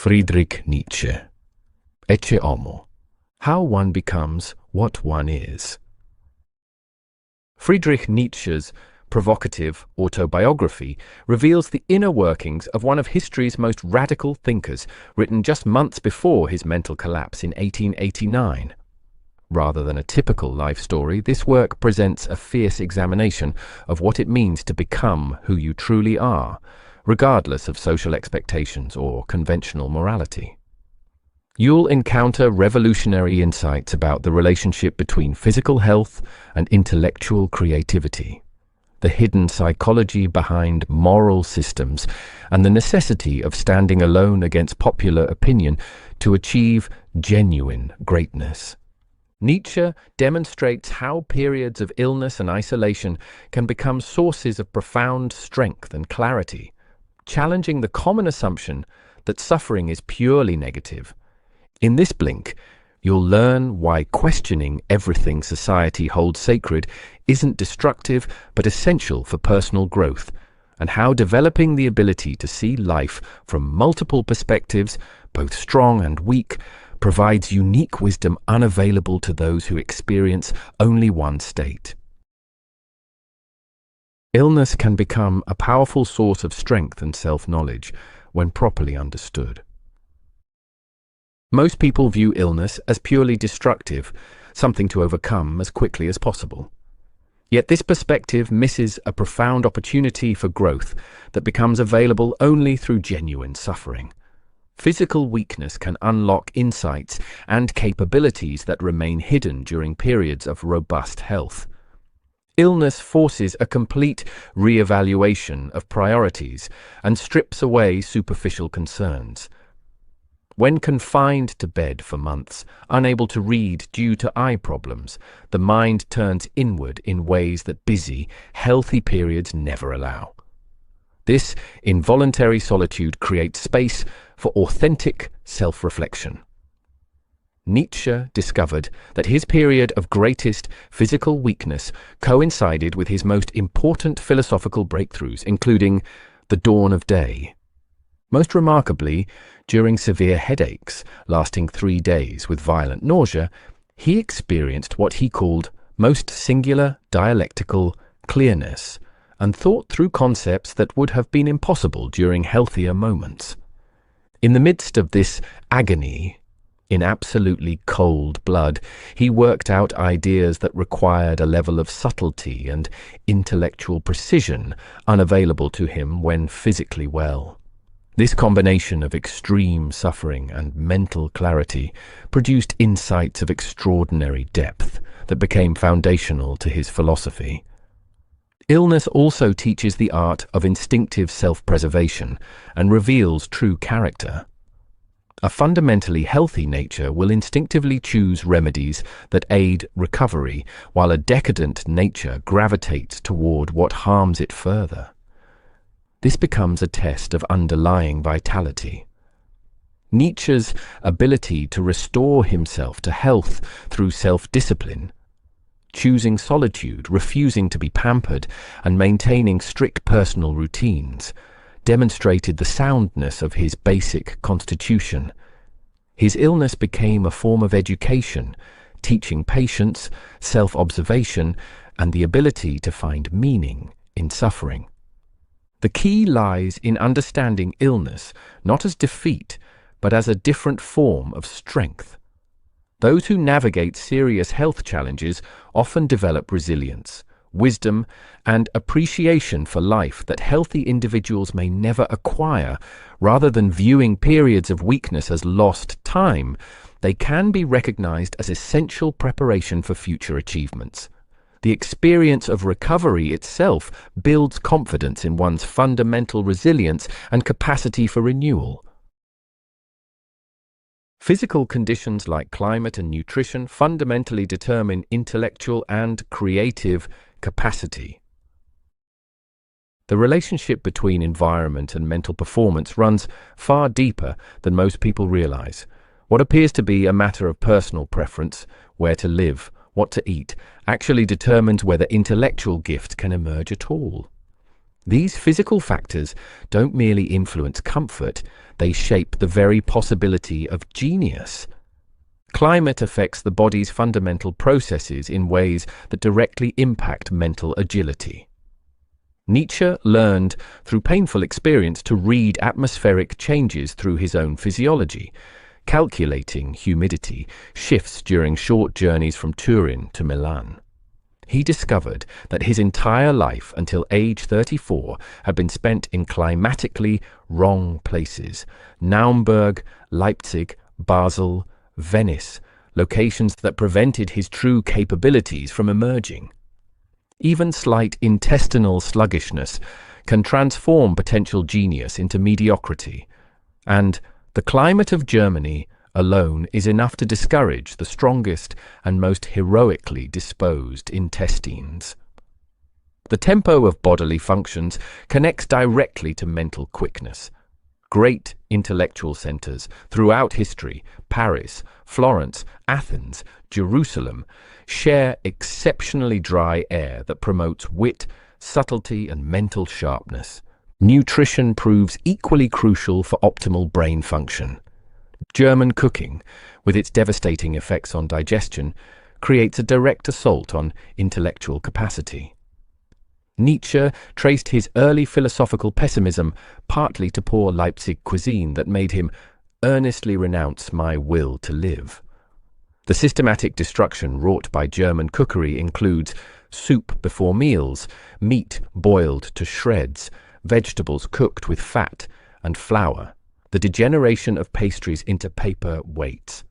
Friedrich Nietzsche. Ecce Homo. How one becomes what one is. Friedrich Nietzsche's provocative autobiography reveals the inner workings of one of history's most radical thinkers, written just months before his mental collapse in 1889. Rather than a typical life story, this work presents a fierce examination of what it means to become who you truly are, regardless of social expectations or conventional morality. You'll encounter revolutionary insights about the relationship between physical health and intellectual creativity, the hidden psychology behind moral systems, and the necessity of standing alone against popular opinion to achieve genuine greatness. Nietzsche demonstrates how periods of illness and isolation can become sources of profound strength and clarity, challenging the common assumption that suffering is purely negative. In this blink, you'll learn why questioning everything society holds sacred isn't destructive but essential for personal growth, and how developing the ability to see life from multiple perspectives, both strong and weak, provides unique wisdom unavailable to those who experience only one state. Illness can become a powerful source of strength and self-knowledge when properly understood. Most people view illness as purely destructive, something to overcome as quickly as possible. Yet this perspective misses a profound opportunity for growth that becomes available only through genuine suffering. Physical weakness can unlock insights and capabilities that remain hidden during periods of robust health. Illness forces a complete re-evaluation of priorities and strips away superficial concerns. When confined to bed for months, unable to read due to eye problems, the mind turns inward in ways that busy, healthy periods never allow. This involuntary solitude creates space for authentic self-reflection. Nietzsche discovered that his period of greatest physical weakness coincided with his most important philosophical breakthroughs, including the dawn of day. Most remarkably, during severe headaches lasting 3 days with violent nausea, he experienced what he called most singular dialectical clearness and thought through concepts that would have been impossible during healthier moments. In the midst of this agony, in absolutely cold blood, he worked out ideas that required a level of subtlety and intellectual precision unavailable to him when physically well. This combination of extreme suffering and mental clarity produced insights of extraordinary depth that became foundational to his philosophy. Illness also teaches the art of instinctive self-preservation and reveals true character. A fundamentally healthy nature will instinctively choose remedies that aid recovery, while a decadent nature gravitates toward what harms it further. This becomes a test of underlying vitality. Nietzsche's ability to restore himself to health through self-discipline, choosing solitude, refusing to be pampered, and maintaining strict personal routines, demonstrated the soundness of his basic constitution. His illness became a form of education, teaching patience, self-observation, and the ability to find meaning in suffering. The key lies in understanding illness not as defeat, but as a different form of strength. Those who navigate serious health challenges often develop resilience, wisdom, and appreciation for life that healthy individuals may never acquire. Rather than viewing periods of weakness as lost time, they can be recognized as essential preparation for future achievements. The experience of recovery itself builds confidence in one's fundamental resilience and capacity for renewal. Physical conditions like climate and nutrition fundamentally determine intellectual and creative capacity. The relationship between environment and mental performance runs far deeper than most people realize. What appears to be a matter of personal preference, where to live, what to eat, actually determines whether intellectual gift can emerge at all. These physical factors don't merely influence comfort, they shape the very possibility of genius. Climate affects the body's fundamental processes in ways that directly impact mental agility. Nietzsche learned through painful experience to read atmospheric changes through his own physiology, calculating humidity, shifts during short journeys from Turin to Milan. He discovered that his entire life until age 34 had been spent in climatically wrong places: Naumburg, Leipzig, Basel, Venice, locations that prevented his true capabilities from emerging. Even slight intestinal sluggishness can transform potential genius into mediocrity, and the climate of Germany alone is enough to discourage the strongest and most heroically disposed intestines. The tempo of bodily functions connects directly to mental quickness. Great intellectual centers throughout history, Paris, Florence, Athens, Jerusalem, share exceptionally dry air that promotes wit, subtlety, and mental sharpness. Nutrition proves equally crucial for optimal brain function. German cooking, with its devastating effects on digestion, creates a direct assault on intellectual capacity. Nietzsche traced his early philosophical pessimism partly to poor Leipzig cuisine that made him earnestly renounce my will to live. The systematic destruction wrought by German cookery includes soup before meals, meat boiled to shreds, vegetables cooked with fat and flour, the degeneration of pastries into paper weights.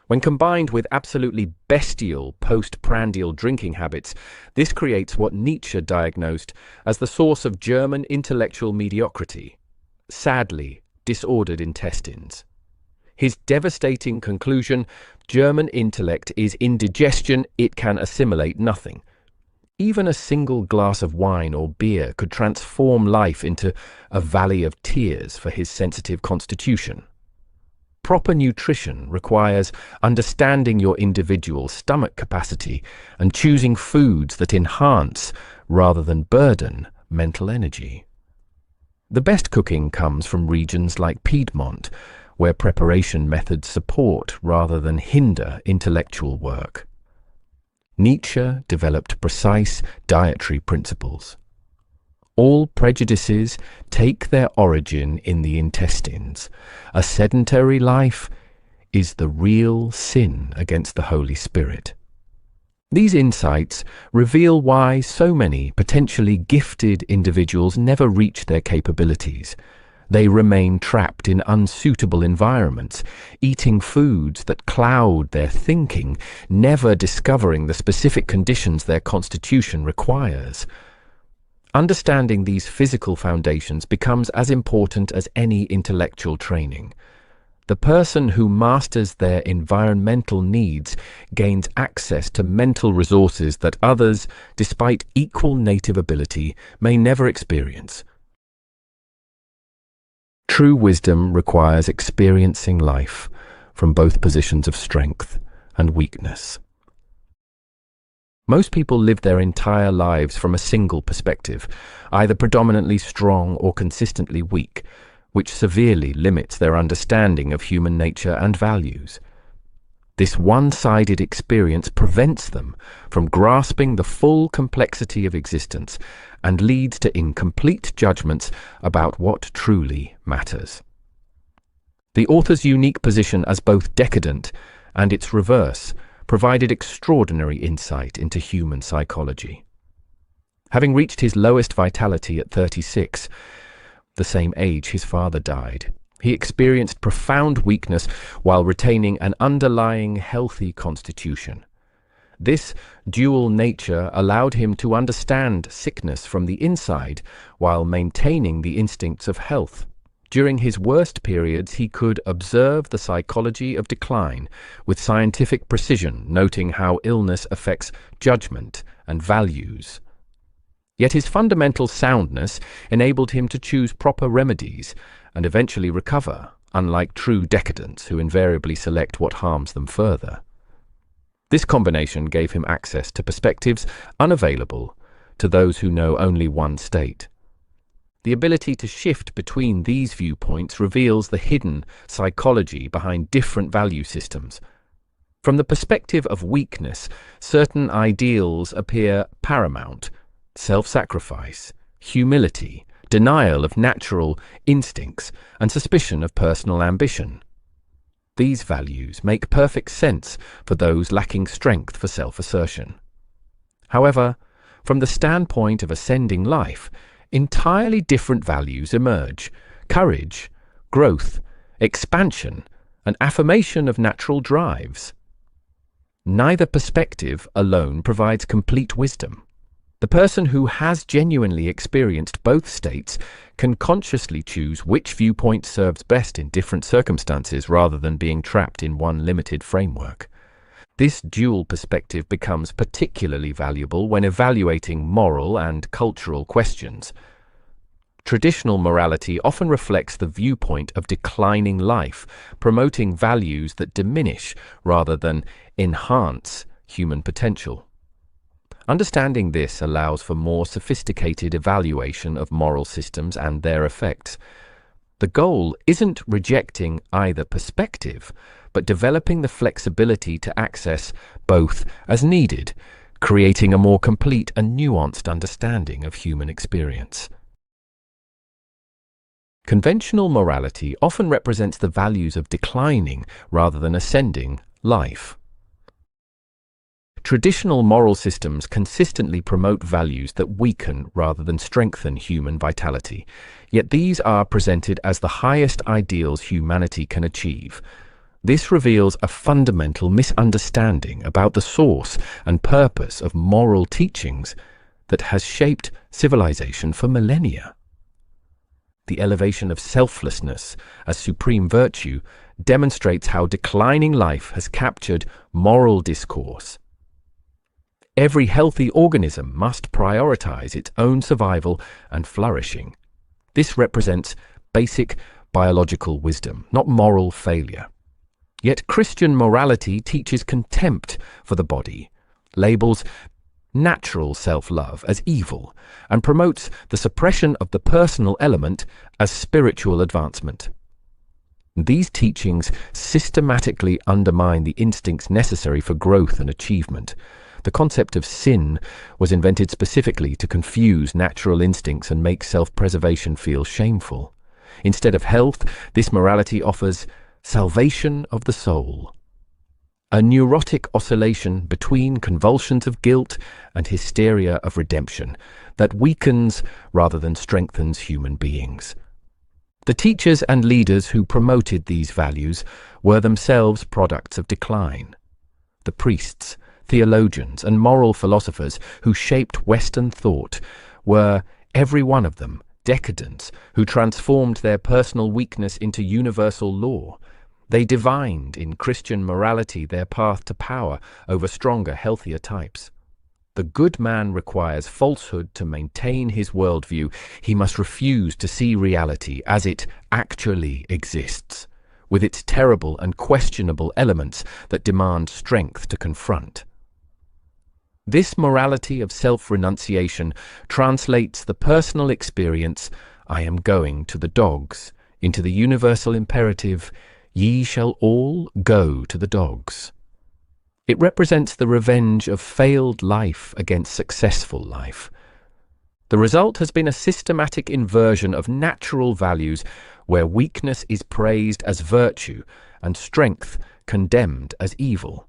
When combined with absolutely bestial postprandial drinking habits, this creates what Nietzsche diagnosed as the source of German intellectual mediocrity: sadly disordered intestines. His devastating conclusion: German intellect is indigestion, it can assimilate nothing. Even a single glass of wine or beer could transform life into a valley of tears for his sensitive constitution. Proper nutrition requires understanding your individual stomach capacity and choosing foods that enhance, rather than burden, mental energy. The best cooking comes from regions like Piedmont, where preparation methods support rather than hinder intellectual work. Nietzsche developed precise dietary principles. All prejudices take their origin in the intestines. A sedentary life is the real sin against the Holy Spirit. These insights reveal why so many potentially gifted individuals never reach their capabilities. They remain trapped in unsuitable environments, eating foods that cloud their thinking, never discovering the specific conditions their constitution requires. Understanding these physical foundations becomes as important as any intellectual training. The person who masters their environmental needs gains access to mental resources that others, despite equal native ability, may never experience. True wisdom requires experiencing life from both positions of strength and weakness. Most people live their entire lives from a single perspective, either predominantly strong or consistently weak, which severely limits their understanding of human nature and values. This one-sided experience prevents them from grasping the full complexity of existence and leads to incomplete judgments about what truly matters. The author's unique position as both decadent and its reverse provided extraordinary insight into human psychology. Having reached his lowest vitality at 36, the same age his father died, he experienced profound weakness while retaining an underlying healthy constitution. This dual nature allowed him to understand sickness from the inside while maintaining the instincts of health. During his worst periods, he could observe the psychology of decline with scientific precision, noting how illness affects judgment and values. Yet his fundamental soundness enabled him to choose proper remedies and eventually recover, unlike true decadents who invariably select what harms them further. This combination gave him access to perspectives unavailable to those who know only one state. The ability to shift between these viewpoints reveals the hidden psychology behind different value systems. From the perspective of weakness, certain ideals appear paramount: self-sacrifice, humility, denial of natural instincts, and suspicion of personal ambition. These values make perfect sense for those lacking strength for self-assertion. However, from the standpoint of ascending life, entirely different values emerge: courage, growth, expansion, and affirmation of natural drives. Neither perspective alone provides complete wisdom. The person who has genuinely experienced both states can consciously choose which viewpoint serves best in different circumstances rather than being trapped in one limited framework. This dual perspective becomes particularly valuable when evaluating moral and cultural questions. Traditional morality often reflects the viewpoint of declining life, promoting values that diminish rather than enhance human potential. Understanding this allows for more sophisticated evaluation of moral systems and their effects. The goal isn't rejecting either perspective, but developing the flexibility to access both as needed, creating a more complete and nuanced understanding of human experience. Conventional morality often represents the values of declining rather than ascending life. Traditional moral systems consistently promote values that weaken rather than strengthen human vitality, yet these are presented as the highest ideals humanity can achieve. This reveals a fundamental misunderstanding about the source and purpose of moral teachings that has shaped civilization for millennia. The elevation of selflessness as supreme virtue demonstrates how declining life has captured moral discourse. Every healthy organism must prioritize its own survival and flourishing. This represents basic biological wisdom, not moral failure. Yet Christian morality teaches contempt for the body, labels natural self-love as evil, and promotes the suppression of the personal element as spiritual advancement. These teachings systematically undermine the instincts necessary for growth and achievement. The concept of sin was invented specifically to confuse natural instincts and make self-preservation feel shameful. Instead of health, this morality offers salvation of the soul, a neurotic oscillation between convulsions of guilt and hysteria of redemption that weakens rather than strengthens human beings. The teachers and leaders who promoted these values were themselves products of decline. The priests, theologians, and moral philosophers who shaped Western thought were, every one of them, decadents who transformed their personal weakness into universal law. They divined in Christian morality their path to power over stronger, healthier types. The good man requires falsehood to maintain his worldview. He must refuse to see reality as it actually exists, with its terrible and questionable elements that demand strength to confront. This morality of self-renunciation translates the personal experience, "I am going to the dogs," into the universal imperative, "Ye shall all go to the dogs." It represents the revenge of failed life against successful life. The result has been a systematic inversion of natural values where weakness is praised as virtue and strength condemned as evil.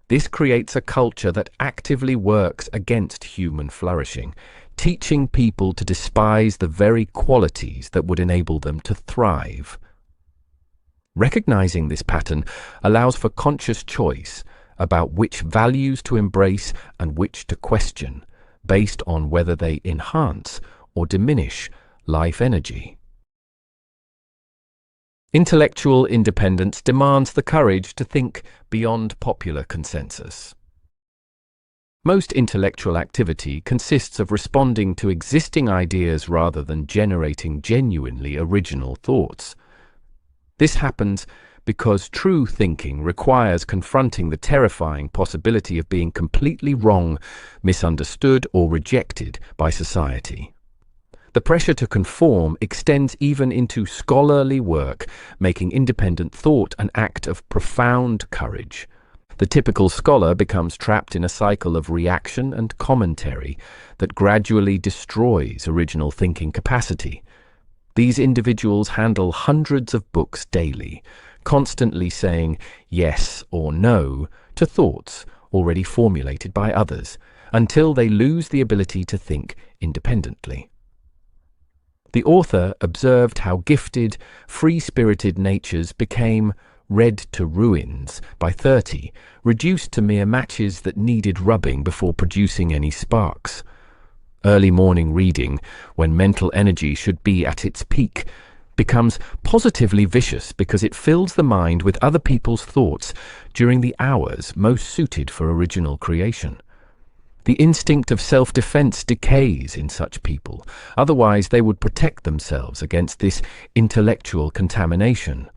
This creates a culture that actively works against human flourishing, teaching people to despise the very qualities that would enable them to thrive. Recognizing this pattern allows for conscious choice about which values to embrace and which to question, based on whether they enhance or diminish life energy. Intellectual independence demands the courage to think beyond popular consensus. Most intellectual activity consists of responding to existing ideas rather than generating genuinely original thoughts. This happens because true thinking requires confronting the terrifying possibility of being completely wrong, misunderstood, or rejected by society. The pressure to conform extends even into scholarly work, making independent thought an act of profound courage. The typical scholar becomes trapped in a cycle of reaction and commentary that gradually destroys original thinking capacity. These individuals handle hundreds of books daily, constantly saying yes or no to thoughts already formulated by others, until they lose the ability to think independently. The author observed how gifted, free-spirited natures became read to ruins by 30, reduced to mere matches that needed rubbing before producing any sparks. Early morning reading, when mental energy should be at its peak, becomes positively vicious because it fills the mind with other people's thoughts during the hours most suited for original creation. The instinct of self-defense decays in such people, otherwise they would protect themselves against this intellectual contamination.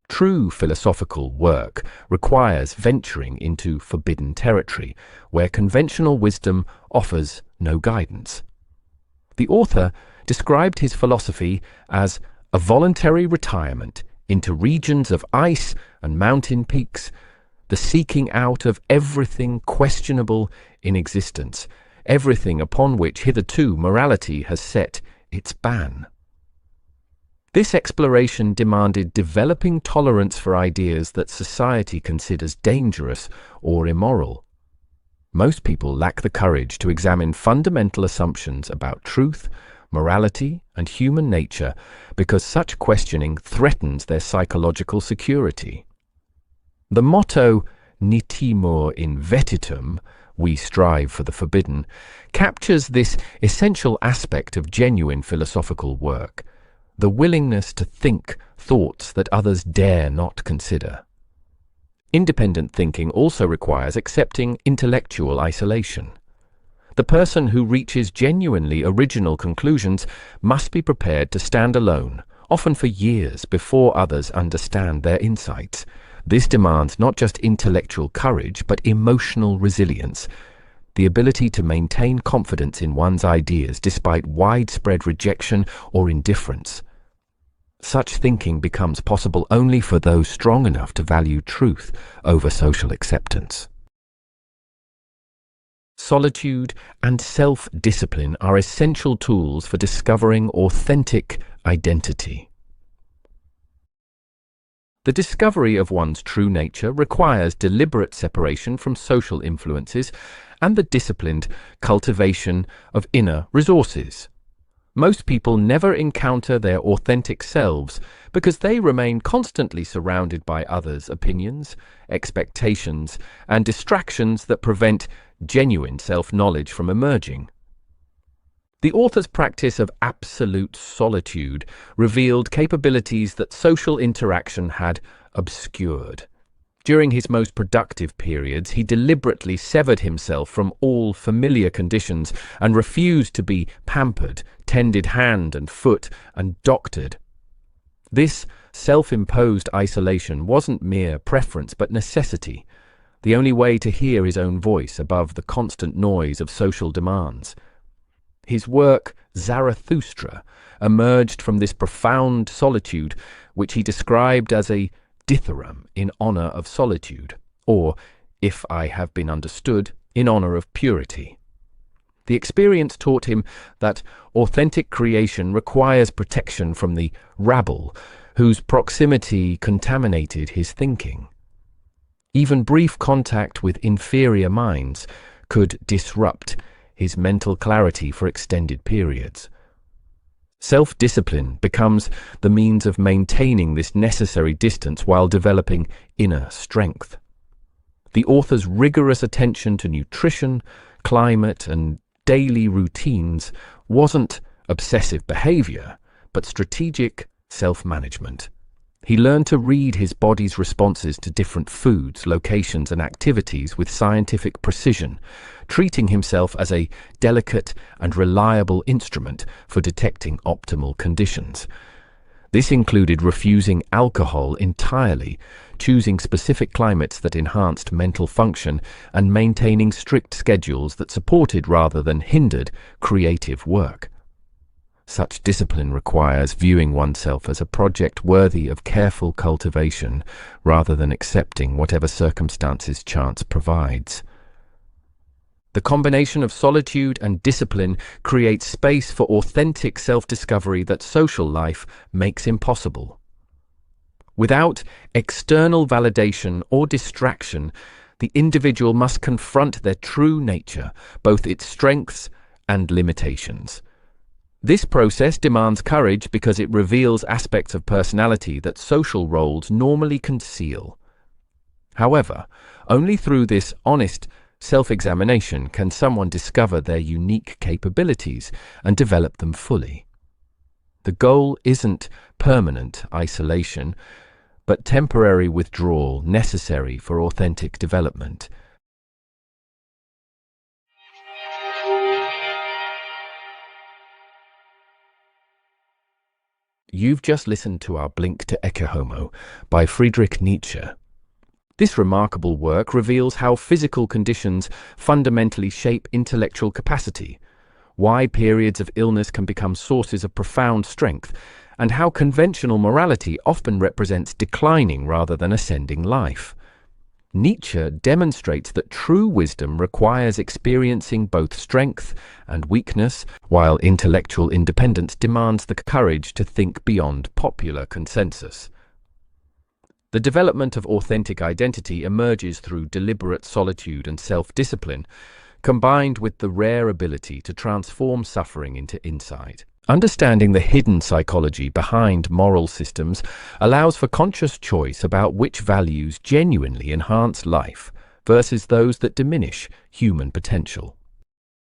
True philosophical work requires venturing into forbidden territory, where conventional wisdom offers no guidance. The author described his philosophy as a voluntary retirement into regions of ice and mountain peaks, the seeking out of everything questionable in existence, everything upon which hitherto morality has set its ban. This exploration demanded developing tolerance for ideas that society considers dangerous or immoral. Most people lack the courage to examine fundamental assumptions about truth, morality, and human nature because such questioning threatens their psychological security. The motto, "Nitimur in vetitum," we strive for the forbidden, captures this essential aspect of genuine philosophical work, the willingness to think thoughts that others dare not consider. Independent thinking also requires accepting intellectual isolation. The person who reaches genuinely original conclusions must be prepared to stand alone, often for years before others understand their insights. This demands not just intellectual courage, but emotional resilience, the ability to maintain confidence in one's ideas despite widespread rejection or indifference. Such thinking becomes possible only for those strong enough to value truth over social acceptance. Solitude and self-discipline are essential tools for discovering authentic identity. The discovery of one's true nature requires deliberate separation from social influences and the disciplined cultivation of inner resources. Most people never encounter their authentic selves because they remain constantly surrounded by others' opinions, expectations, and distractions that prevent genuine self-knowledge from emerging. The author's practice of absolute solitude revealed capabilities that social interaction had obscured. During his most productive periods, he deliberately severed himself from all familiar conditions and refused to be pampered, tended hand and foot, and doctored. This self-imposed isolation wasn't mere preference but necessity, the only way to hear his own voice above the constant noise of social demands. His work, Zarathustra, emerged from this profound solitude, which he described as a dithyramb in honor of solitude, or, if I have been understood, in honor of purity. The experience taught him that authentic creation requires protection from the rabble, whose proximity contaminated his thinking. Even brief contact with inferior minds could disrupt his mental clarity for extended periods. Self-discipline becomes the means of maintaining this necessary distance while developing inner strength. The author's rigorous attention to nutrition, climate, and daily routines wasn't obsessive behavior, but strategic self-management. He learned to read his body's responses to different foods, locations, and activities with scientific precision, treating himself as a delicate and reliable instrument for detecting optimal conditions. This included refusing alcohol entirely, choosing specific climates that enhanced mental function, and maintaining strict schedules that supported rather than hindered creative work. Such discipline requires viewing oneself as a project worthy of careful cultivation rather than accepting whatever circumstances chance provides. The combination of solitude and discipline creates space for authentic self-discovery that social life makes impossible. Without external validation or distraction, the individual must confront their true nature, both its strengths and limitations. This process demands courage because it reveals aspects of personality that social roles normally conceal. However, only through this honest self-examination can someone discover their unique capabilities and develop them fully. The goal isn't permanent isolation, but temporary withdrawal necessary for authentic development. You've just listened to our Blink to Ecce Homo by Friedrich Nietzsche. This remarkable work reveals how physical conditions fundamentally shape intellectual capacity, why periods of illness can become sources of profound strength, and how conventional morality often represents declining rather than ascending life. Nietzsche demonstrates that true wisdom requires experiencing both strength and weakness, while intellectual independence demands the courage to think beyond popular consensus. The development of authentic identity emerges through deliberate solitude and self-discipline, combined with the rare ability to transform suffering into insight. Understanding the hidden psychology behind moral systems allows for conscious choice about which values genuinely enhance life versus those that diminish human potential.